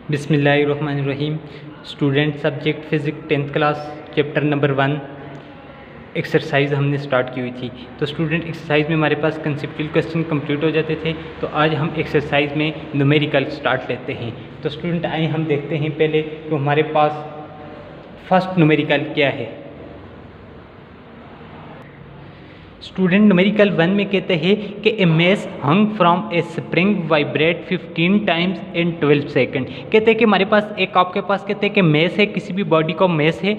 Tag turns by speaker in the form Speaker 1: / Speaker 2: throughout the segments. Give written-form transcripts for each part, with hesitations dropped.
Speaker 1: बिस्मिल्लाहिर्रहमानिर्रहीम। Student subject physics 10th class chapter number 1 exercise हमने start की हुई थी। तो स्टूडेंट एक्सरसाइज में हमारे पास कंसेप्चुअल क्वेश्चन कंप्लीट हो जाते थे। तो आज हम एक्सरसाइज में न्यूमेरिकल स्टार्ट लेते हैं। तो स्टूडेंट आइए हम देखते हैं पहले तो हमारे पास फर्स्ट न्यूमेरिकल क्या है। स्टूडेंट न्यूमेरिकल 1 में कहते हैं कि a mass hung from a spring vibrate 15 times in 12 second. कहते हैं कि हमारे पास एक आपके पास कहते हैं कि मेस है, किसी भी बॉडी का मेस है,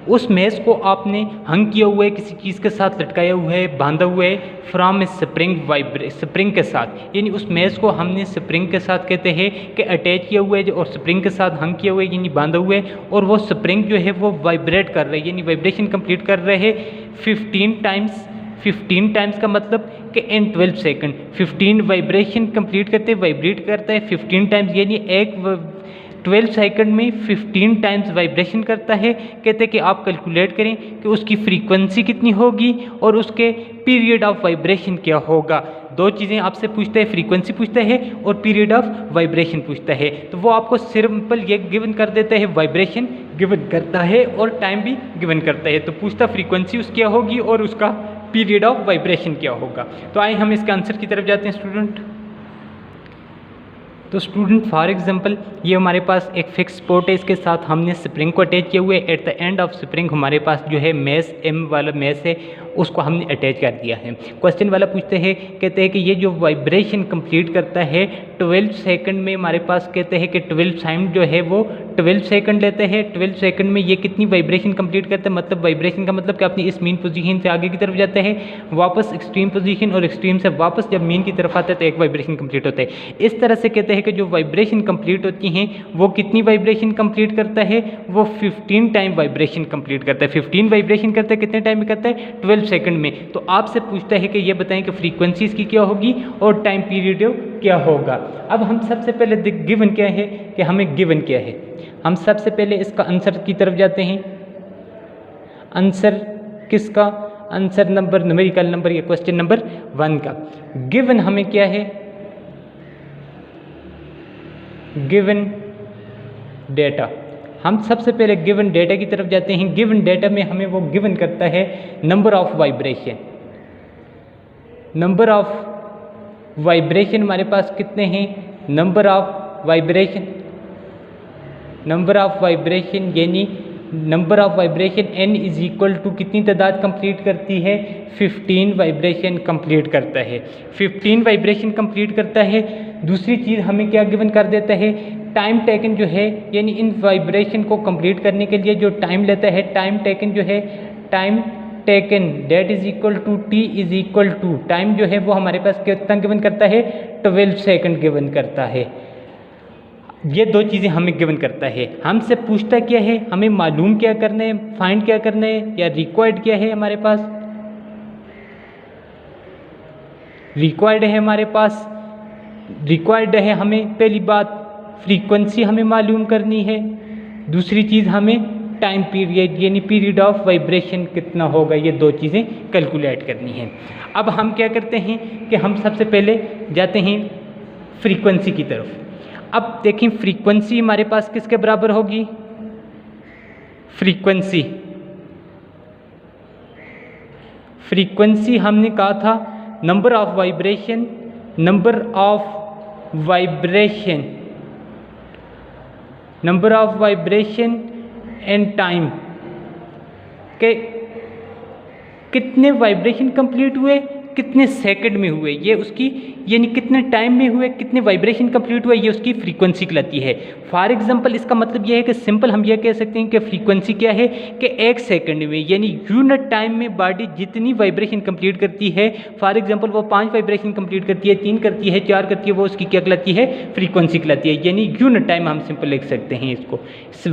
Speaker 1: उस मेस को आपने हंग किया हुआ है, किसी चीज़ के साथ लटकाया हुआ है, बांधा हुआ है फ्रॉम ए स्प्रिंग के साथ, यानी उस मेस को हमने स्प्रिंग के साथ कहते हैं कि अटैच किया हुआ है और स्प्रिंग के साथ हंग किया हुआ है यानी बांधा हुआ है, और वो स्प्रिंग जो है वो वाइब्रेट कर रहा है यानी वाइब्रेशन कंप्लीट कर रहे हैं 15 टाइम्स का मतलब कि इन 12 सेकंड 15 वाइब्रेशन कंप्लीट करते वाइब्रेट करता है 15 टाइम्स, यानी एक 12 सेकंड में 15 टाइम्स वाइब्रेशन करता है। कहते हैं कि आप कैलकुलेट करें कि उसकी फ्रीक्वेंसी कितनी होगी और उसके पीरियड ऑफ वाइब्रेशन क्या होगा। दो चीज़ें आपसे पूछता है, फ्रीक्वेंसी पूछता है और पीरियड ऑफ वाइब्रेशन पूछता है। तो वो आपको सिंपल ये गिवन कर देता है, वाइब्रेशन गिवन करता है और टाइम भी गिवन करता है। तो पूछता फ्रीक्वेंसी उसकी क्या होगी और उसका पीरियड ऑफ वाइब्रेशन क्या होगा। तो आइए हम इसके आंसर की तरफ जाते हैं स्टूडेंट। तो स्टूडेंट फॉर एग्जांपल ये हमारे पास एक फिक्स स्पॉट है, इसके साथ हमने स्प्रिंग को अटैच किया हुआ है। At the end of spring हमारे पास जो है मेस एम वाला मेस है उसको हमने अटैच कर दिया है। क्वेश्चन वाला पूछते हैं, कहते हैं कि ये जो वाइब्रेशन कंप्लीट करता है 12 सेकंड में, हमारे पास कहते हैं कि 12 टाइम जो है वो 12 सेकंड लेते हैं। 12 सेकंड में ये कितनी वाइब्रेशन कंप्लीट करता है, मतलब वाइब्रेशन का मतलब कि अपनी इस मीन पोजीशन से आगे की तरफ जाता है, वापस एक्सट्रीम पोजीशन और एक्सट्रीम से वापस जब मीन की तरफ आता है तो एक वाइब्रेशन कंप्लीट होता है। इस तरह से कहते हैं कि जो वाइब्रेशन कंप्लीट होती हैं वो कितनी वाइब्रेशन कंप्लीट करता है, वो 15 टाइम वाइब्रेशन कंप्लीट करता है। 15 वाइब्रेशन करता है, कितने टाइम में करता है, 12 सेकंड में। तो आपसे पूछता है कि ये बताएं कि फ्रीक्वेंसी इसकी क्या होगी और टाइम पीरियड क्या होगा। अब हम सबसे पहले गिवन क्या है कि हमें गिवन क्या है, हम सबसे पहले इसका आंसर की तरफ जाते हैं। आंसर किसका, आंसर नंबर न्यूमेरिकल नंबर या क्वेश्चन नंबर 1 का। गिवन हमें क्या है, गिवन डेटा। हम सबसे पहले गिवन डेटा की तरफ जाते हैं। गिवन डेटा में हमें वो गिवन करता है number of vibration. Number of vibration हमारे पास कितने हैं, नंबर ऑफ वाइब्रेशन यानी number of vibration n is equal to कितनी तादाद कंप्लीट करती है, 15 वाइब्रेशन कंप्लीट करता है। 15 वाइब्रेशन कंप्लीट करता है। दूसरी चीज़ हमें क्या गिवन कर देता है, टाइम टेकन जो है, यानी इन वाइब्रेशन को कंप्लीट करने के लिए जो टाइम लेता है, टाइम टेकन जो है, time taken that is equal to T is equal to time जो है वो हमारे पास कितना गिवन करता है, 12 सेकंड गिवन करता है। ये दो चीज़ें हमें गिवन करता है। हमसे पूछता क्या है, हमें मालूम क्या करना है, फाइंड क्या करना है, या रिक्वायर्ड क्या है हमारे पास, रिक्वायर्ड है हमारे पास, रिक्वायर्ड है हमें पहली बात फ्रीक्वेंसी हमें मालूम करनी है, दूसरी चीज़ हमें टाइम पीरियड यानी पीरियड ऑफ वाइब्रेशन कितना होगा, ये दो चीज़ें कैलकुलेट करनी है। अब हम क्या करते हैं कि हम सबसे पहले जाते हैं फ्रीक्वेंसी की तरफ। अब देखें फ्रीक्वेंसी हमारे पास किसके बराबर होगी, फ्रीक्वेंसी हमने कहा था number of vibration and time के कितने वाइब्रेशन कंप्लीट हुए, कितने सेकंड में हुए, ये उसकी यानी कितने टाइम में हुए, कितने वाइब्रेशन कंप्लीट हुए, ये उसकी फ्रीक्वेंसी कहलाती है। फॉर एग्जांपल इसका मतलब ये है कि सिंपल हम ये कह सकते हैं कि फ्रीक्वेंसी क्या है कि एक सेकंड में यानी यूनिट टाइम में बॉडी जितनी वाइब्रेशन कंप्लीट करती है, फॉर एग्जांपल वो 5 वाइब्रेशन कंप्लीट करती है, 3 करती है, 4 करती है, वो उसकी क्या कहलाती है, फ्रीक्वेंसी कहलाती है। यानी यूनिट टाइम हम सिंपल लिख सकते हैं इसको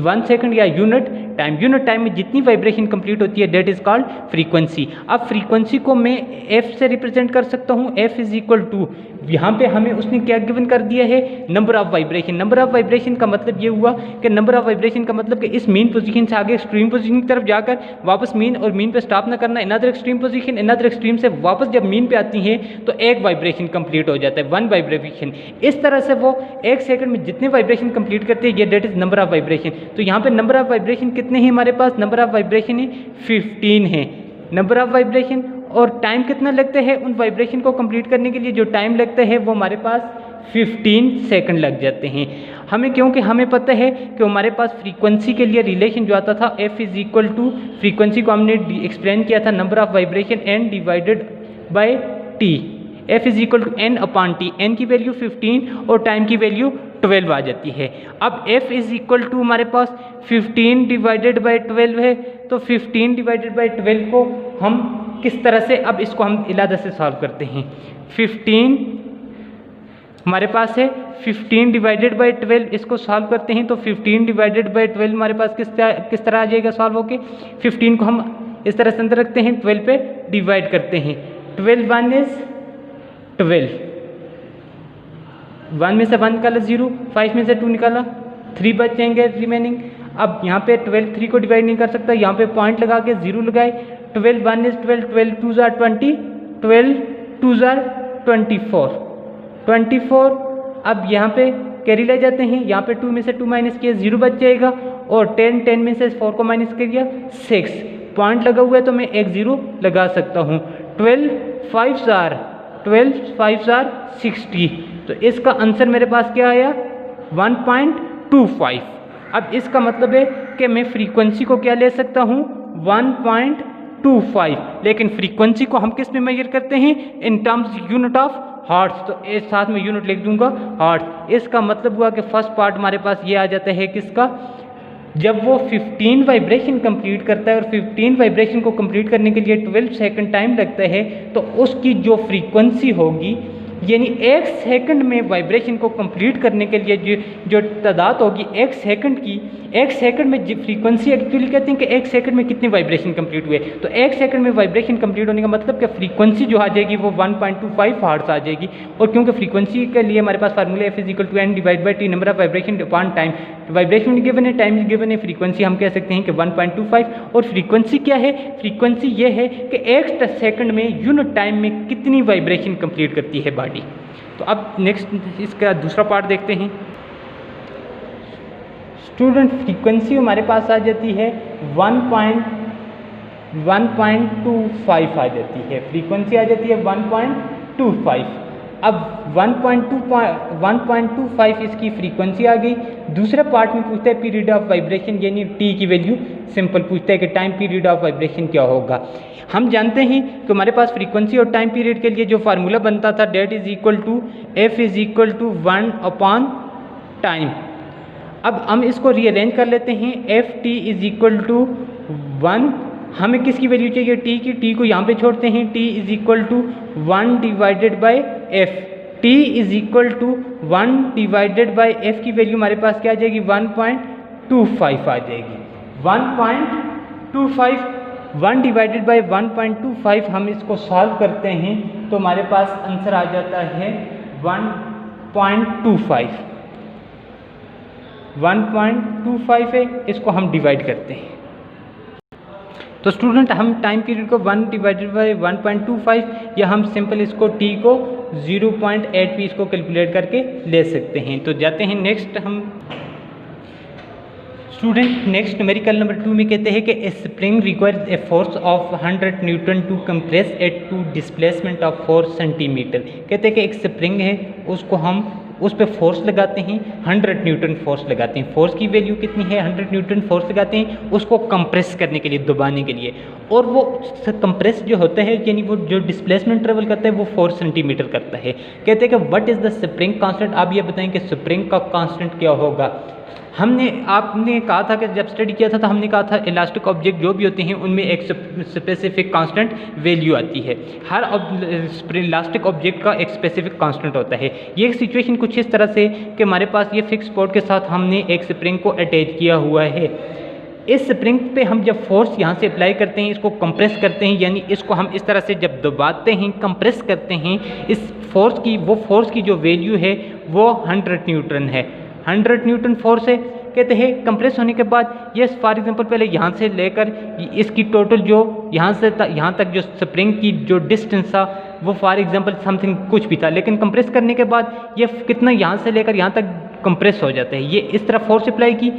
Speaker 1: 1 सेकंड या यूनिट टाइम में जितनी वाइब्रेशन कंप्लीट होती है डेट इज कॉल्ड फ्रीक्वेंसी। अब फ्रीक्वेंसी को मैं एफ से रिप्रेजेंट कर सकता हूँ, एफ इज इक्वल टू यहाँ पे हमें उसने क्या गिवन कर दिया है, number of vibration. Number of vibration का मतलब ये हुआ कि नंबर ऑफ वाइब्रेशन का मतलब कि इस मीन पोजीशन से आगे एक्सट्रीम पोजीशन की तरफ जाकर वापस मीन और मीन पे स्टॉप ना करना, another extreme position, another extreme से वापस जब मीन पे आती है तो एक वाइब्रेशन कंप्लीट हो जाता है, वन वाइब्रेशन। इस तरह से वो एक सेकंड में जितने वाइब्रेशन कंप्लीट करते हैं, ये that is number of vibration. तो यहाँ पे नंबर ऑफ वाइब्रेशन कितने हैं हमारे पास, नंबर ऑफ वाइब्रेशन है 15 है नंबर ऑफ वाइब्रेशन। और टाइम कितना लगता है उन वाइब्रेशन को कंप्लीट करने के लिए, जो टाइम लगता है वो हमारे पास 15 सेकंड लग जाते हैं हमें, क्योंकि हमें पता है कि हमारे पास फ्रीक्वेंसी के लिए रिलेशन जो आता था F is equal to, frequency को हमने एक्सप्लेन किया था number of vibration n divided by t, F is equal to n upon t, n की वैल्यू 15 और टाइम की वैल्यू 12 आ जाती है। अब F इज इक्वल टू हमारे पास 15 डिवाइडेड बाई 12 है, तो 15 डिवाइडेड बाई 12 को हम किस तरह से, अब इसको हम इलादा से सॉल्व करते हैं। 15 हमारे पास है, 15 डिवाइडेड बाई 12 इसको सॉल्व करते हैं, तो 15 डिवाइडेड बाई 12 हमारे पास किस तरह आ जाएगा सॉल्व होके, 15 को हम इस तरह से अंदर रखते हैं, 12 पे डिवाइड करते हैं, 12 1 इज 12, 1 में से 1 निकाला 0, 5 में से 2 निकाला 3 बच जाएंगे रिमेनिंग। अब यहाँ पे 12 3 को डिवाइड नहीं कर सकता, यहाँ पे पॉइंट लगा के 0 लगाए, 12 1 इज 12, 12 2 ज़ार 20, 12 2 ज़ार 24। अब यहाँ पे कैरी ले जाते हैं, यहाँ पे 2 में से 2 माइनस किया 0 बच जाएगा, और 10 में से 4 को माइनस किया 6, पॉइंट लगा हुआ है तो मैं एक 0 लगा सकता हूँ। 12 5 ज़ार 60, तो इसका आंसर मेरे पास क्या आया 1.25। अब इसका मतलब है कि मैं फ्रीक्वेंसी को क्या ले सकता हूँ 1.25, लेकिन फ्रीक्वेंसी को हम किस में मेजर करते हैं, in terms unit of hertz, तो इस साथ में यूनिट लिख दूंगा हर्ट्ज। इसका मतलब हुआ कि फर्स्ट पार्ट हमारे पास ये आ जाता है किसका, जब वो 15 वाइब्रेशन कंप्लीट करता है और 15 वाइब्रेशन को कंप्लीट करने के लिए 12 सेकंड टाइम लगता है, तो उसकी जो फ्रीक्वेंसी होगी, यानी एक सेकंड में वाइब्रेशन को कंप्लीट करने के लिए जो तादाद होगी एक सेकंड की, एक सेकंड में फ्रीक्वेंसी एक्चुअली कहते हैं कि एक सेकंड में कितने वाइब्रेशन कंप्लीट हुए, तो एक सेकंड में वाइब्रेशन कंप्लीट होने का मतलब कि फ्रीक्वेंसी जो आ जाएगी वो 1.25 हर्ट्ज आ जाएगी। और क्योंकि फ्रीक्वेंसी के लिए हमारे पास formula F is equal to n divide by T, number of vibration upon time, vibration given है, टाइम गिवन है, फ्रीक्वेंसी हम कह सकते हैं कि 1.25। और फ्रीक्वेंसी क्या है, फ्रीक्वेंसी ये है कि एक सेकंड में यूनिट टाइम में कितनी वाइब्रेशन कंप्लीट करती है बॉडी। तो अब नेक्स्ट इसका दूसरा पार्ट देखते हैं। स्टूडेंट फ्रीक्वेंसी हमारे पास आ जाती है 1.25 आ जाती है, फ्रीक्वेंसी आ जाती है 1.25। अब 1.25 इसकी फ्रीक्वेंसी आ गई। दूसरे पार्ट में पूछता है पीरियड ऑफ वाइब्रेशन, यानी टी की वैल्यू सिंपल पूछता है कि टाइम पीरियड ऑफ वाइब्रेशन क्या होगा। हम जानते हैं कि हमारे पास फ्रीक्वेंसी और टाइम पीरियड के लिए जो फार्मूला बनता था that is equal to F is equal to 1 upon time. अब हम इसको रीअरेंज कर लेते हैं, F T is equal to 1, हमें किसकी वैल्यू चाहिए टी की, टी को यहाँ पे छोड़ते हैं, T is equal to 1 divided by F, T is equal to 1 divided by F की वैल्यू हमारे पास क्या आ जाएगी 1.25 आ जाएगी, 1.25, 1 डिवाइडेड बाई 1.25 हम इसको सॉल्व करते हैं तो हमारे पास आंसर आ जाता है 1.25 है, इसको हम डिवाइड करते हैं। तो स्टूडेंट हम टाइम पीरियड को 1 डिवाइडेड बाई 1.25 या हम सिंपल इसको t को 0.8 पे इसको कैलकुलेट करके ले सकते हैं। तो जाते हैं नेक्स्ट हम स्टूडेंट, नेक्स्ट न्यूमेरिकल नंबर 2 में कहते हैं कि a spring requires a force of 100 newton to compress at to displacement of 4 centimetre. कहते हैं कि एक स्प्रिंग है, उसको हम उस पर फोर्स लगाते हैं, 100 न्यूटन फोर्स लगाते हैं। फोर्स की वैल्यू कितनी है, 100 न्यूटन फोर्स लगाते हैं उसको कंप्रेस करने के लिए, दबाने के लिए, और वो कंप्रेस जो होता है यानी वो जो डिस्प्लेसमेंट ट्रेवल करता है वो 4 सेंटीमीटर करता है। कहते हैं कि what is the spring constant. आप ये बताएं कि स्प्रिंग का कांस्टेंट क्या होगा। आपने कहा था कि जब स्टडी किया था तो हमने कहा था इलास्टिक ऑब्जेक्ट जो भी होते हैं उनमें एक स्पेसिफिक कांस्टेंट वैल्यू आती है, हर इलास्टिक ऑब्जेक्ट का एक स्पेसिफिक कांस्टेंट होता है। ये एक सिचुएशन कुछ इस तरह से कि हमारे पास ये फिक्स स्पॉट के साथ हमने एक स्प्रिंग को अटैच किया हुआ है। इस स्प्रिंग पे हम जब फोर्स यहाँ से अप्लाई करते हैं, इसको कंप्रेस करते हैं, यानी इसको हम इस तरह से जब दबाते हैं, कंप्रेस करते हैं, इस फोर्स की जो वैल्यू है वो 100 न्यूटन है। 100 न्यूटन फोर्स है। कहते हैं कंप्रेस होने के बाद ये फॉर एग्जांपल पहले यहाँ से लेकर इसकी टोटल जो यहाँ तक जो स्प्रिंग की जो डिस्टेंस था वो फॉर एग्जांपल समथिंग कुछ भी था, लेकिन कंप्रेस करने के बाद ये कितना यहाँ से लेकर यहाँ तक कंप्रेस हो जाता है। ये इस तरह फोर्स अप्लाई की,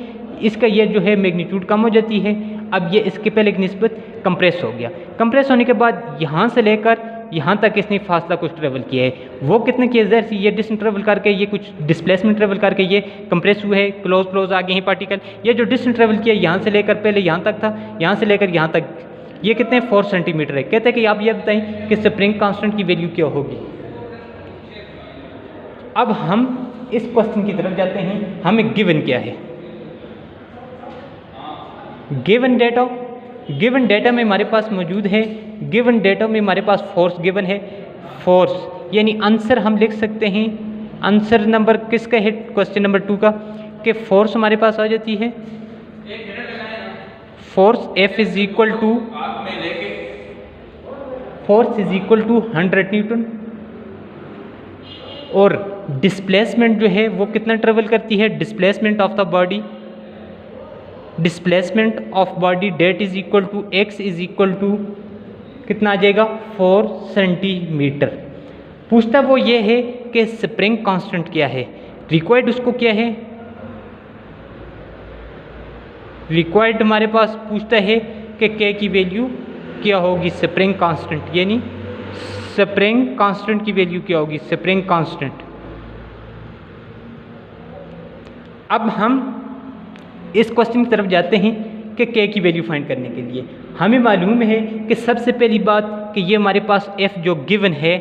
Speaker 1: इसका ये जो है मैग्नीट्यूड कम हो जाती है। अब ये इसके पहले की निस्बत कंप्रेस हो गया। कंप्रेस होने के बाद यहाँ से लेकर यहाँ तक इसने फासला कुछ ट्रेवल किया है। वो कितने किया, ज़ाहिर सी ये डिस्टेंस ट्रेवल करके, ये कुछ डिस्प्लेसमेंट ट्रेवल करके ये कंप्रेस हुए है, क्लोज आ गए हैं पार्टिकल। ये जो डिस्टेंस ट्रेवल किया यहाँ से लेकर पहले यहाँ तक था, यहाँ से लेकर यहाँ तक, ये कितने 4 सेंटीमीटर है। कहते हैं कि आप ये बताएं कि स्प्रिंग कांस्टेंट की वैल्यू क्या होगी। अब हम इस क्वेश्चन की तरफ जाते हैं। हमें गिवन क्या है, गिवन डेटा में हमारे पास मौजूद है, गिवन डेटा में हमारे पास फोर्स गिवन है। फोर्स यानी आंसर हम लिख सकते हैं, आंसर नंबर किसका है, क्वेश्चन नंबर 2 का, कि फोर्स हमारे पास आ जाती है, force F is equal to 100 newton, और डिस्प्लेसमेंट जो है वो कितना ट्रेवल करती है, displacement of the body, displacement of body that is equal to x is equal to कितना आ जाएगा 4 सेंटीमीटर। पूछता वो ये है कि स्प्रिंग कांस्टेंट क्या है, रिक्वायर्ड उसको क्या है, रिक्वायर्ड हमारे पास पूछता है कि k की वैल्यू क्या होगी, स्प्रिंग कांस्टेंट, यानी स्प्रिंग कांस्टेंट की वैल्यू क्या होगी, स्प्रिंग कांस्टेंट। अब हम इस क्वेश्चन की तरफ जाते हैं कि k की वैल्यू फाइंड करने के लिए हमें मालूम है कि सबसे पहली बात कि ये हमारे पास F जो गिवन है,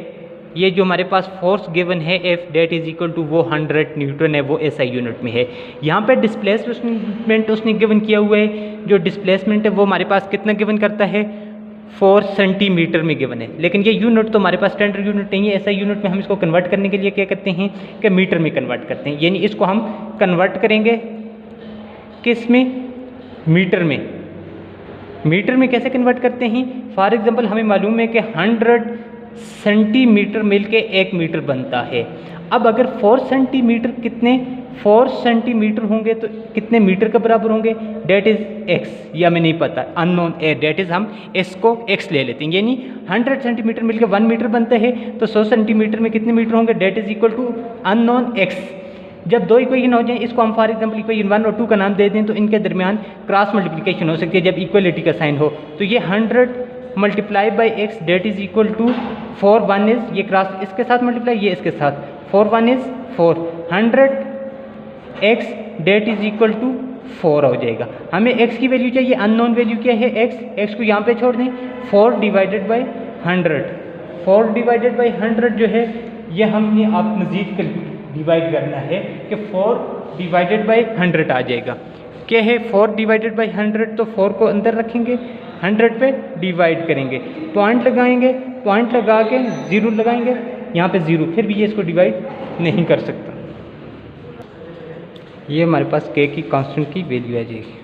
Speaker 1: ये जो हमारे पास फोर्स गिवन है F that is equal to वो 100 न्यूटन है, वो SI यूनिट में है। यहाँ पे डिस्प्लेसमेंट उसने गिवन किया हुआ है, जो डिस्प्लेसमेंट है वो हमारे पास कितना गिवन करता है, 4 सेंटीमीटर में गिवन है। लेकिन ये यूनिट तो हमारे पास स्टैंडर्ड यूनिट नहीं है, SI यूनिट में हम इसको कन्वर्ट करने के लिए क्या करते हैं कि मीटर में कन्वर्ट करते हैं, यानी इसको हम कन्वर्ट करेंगे किस में, मीटर में। मीटर में कैसे कन्वर्ट करते हैं, फॉर एग्जांपल हमें मालूम है कि 100 सेंटीमीटर मिलके 1 मीटर बनता है। अब अगर 4 सेंटीमीटर कितने 4 सेंटीमीटर होंगे तो कितने मीटर के बराबर होंगे, डेट इज x, या हमें नहीं पता, अननोन है, डेट इज हम s को x ले लेते हैं, यानी 100 सेंटीमीटर मिलकर 1 मीटर बनता है, तो 100 सेंटीमीटर में कितने मीटर होंगे, that is equal to unknown x। जब दो इक्वेशन हो जाए, इसको हम फॉर एग्जांपल इक्वेशन 1 और 2 का नाम दे दें, तो इनके दरमियान क्रॉस मल्टीप्लिकेशन हो सकती है जब इक्वलिटी का साइन हो। तो ये 100 multiply by x that is equal to 4 1 is, ये क्रॉस इसके साथ मल्टीप्लाई, ये इसके साथ, 4 1 is 4, 100 x that is equal to 4 हो जाएगा। हमें x की वैल्यू चाहिए, अननोन वैल्यू क्या है x को यहाँ पे छोड़ दें, 4 डिवाइडेड बाई 100, 4 डिवाइडेड बाई 100 जो है ये हमने आप मज़ीद डिवाइड करना है कि 4 डिवाइडेड बाई 100 आ जाएगा। क्या है 4 डिवाइडेड बाई 100, तो 4 को अंदर रखेंगे, 100 पे डिवाइड करेंगे, पॉइंट लगाएंगे, पॉइंट लगा के 0 लगाएंगे, यहाँ पे 0, फिर भी ये इसको डिवाइड नहीं कर सकता। ये हमारे पास k की कांस्टेंट की वैल्यू आ जाएगी।